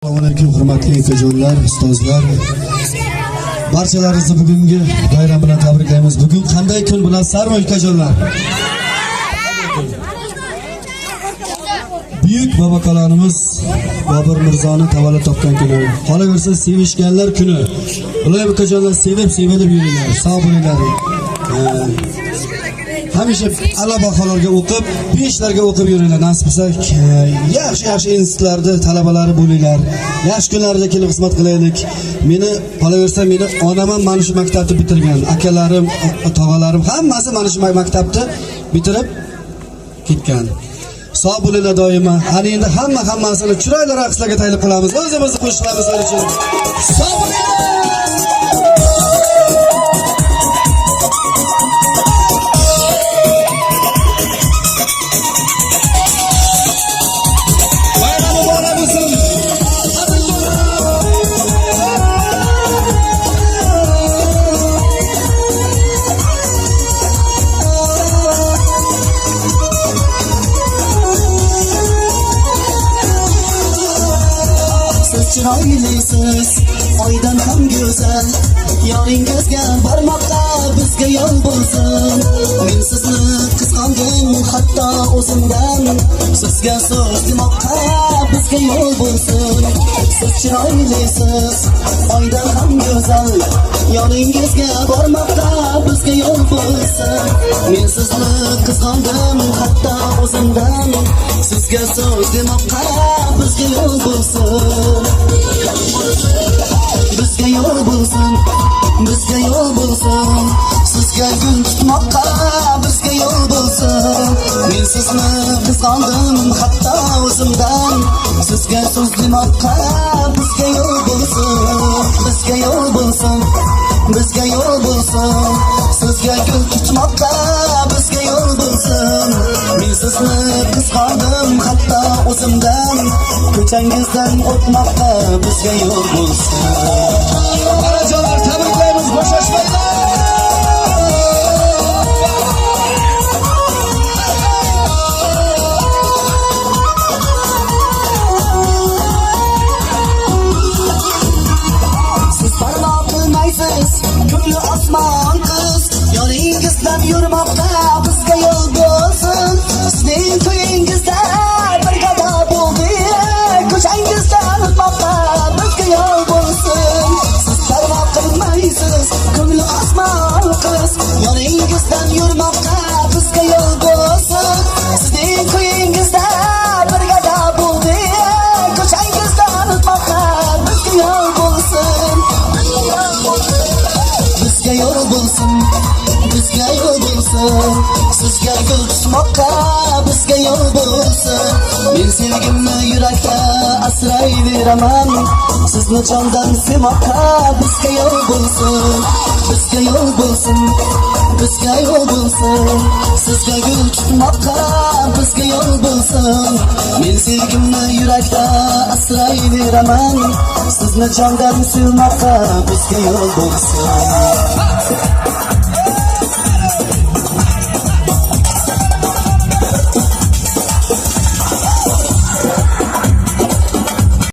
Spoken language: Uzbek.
Assalomu alaykum hurmatli akajonlar, ustozlar. Barchalaringizni bugungi bayram bilan tabriklaymiz. Bugun qanday kun bilasizlarmi akajonlar? Buyuk bobokalonimiz Bobur Mirzoni tavallud topgan kuni. Qolaversa sevishganlar kuni. Ular akajonlar sevib yuringlar, sog' bo'linglar. Hamisha ala baholarga o'qib, beshlarga o'qib yuringlar. Nasib bo'lsa, yaxshi institutlarda talabalari bo'linglar. Yaxshi kunlarda kelib xizmat qilaylik. Meni qolaversa, meni onam ham mana shu maktabni bitirgan. Akalarim, tog'alarim hammasi mana shu maktabni bitirib ketgan. Sog' bo'linglar doimo. Ana endi hammasini chiroyli raqslarga taklif qilamiz. O'zimizni qo'shiqlarimiz uchun. Sog' bo'linglar. Chiroylisiz, oydan ham go'zal, yoringizga bormoqda bizga yo'l bo'lsin. Men sizni qizg'andim, hatto o'zimdan, sizga so'z demoqqa bizga yo'l bo'lsin. Siz chiroylisiz, oydan ham go'zal, yoringizga bormoqda bizga yo'l bo'lsin. Men sizni qizg'andim, hatto o'zimdan, sizga so'z demoqqa bizga yo'l bo'lsin. Bizga yo'l bo'lsin, bizga yo'l bo'lsin, sizga gul tutmoqqa bizga yo'l bo'lsin. Men sizni qizg'andim, hatto o'zimdan, sizga so'z demoqqa bizga yo'l bo'lsin. Bizga yo'l bo'lsin, bizga yo'l bo'lsin, sizga gul tutmoqqa bizga yo'l bo'lsin. Men sizni qizg'andim, hatto o'zimdan, ko'changizdan o'tmoqqa bizga yo'l bo'lsin. Barajolar, tabriklaymiz, bo'shashmaylar. Siz parvo qilmaysiz, ko'ngli osmon qiz, yoringizdan yurmoqqa bizga yo'l bo'lsin. Sizning to'yingizda bir gado bo'ldi, ko'changizdan o'tmoqqa bizga yo'l bo'lsin. Siz parvo qilmaysiz, ko'ngli osmon qiz, yoringizdan yurmoqqa bizga yo'l bo'lsin. Sizning to'yingizda bir gado bo'ldi, ko'changizdan o'tmoqqa bizga yo'l bo'lsin. Bizga yo'l bo'lsin, bizga yo'l bo'lsin, sizga gul tutmoqqa bizga yo'l bo'lsin. Men sevgimni yurakda asrayveraman, sizni jondan sevmoqqa bizga yo'l bo'lsin. Bizga yo'l bo'lsin, bizga yo'l bo'lsin, sizga gul tutmoqqa bizga yo'l bo'lsin. Men sevgimni yurakda asrayveraman, sizni jondan sevmoqqa bizga yo'l bo'lsin.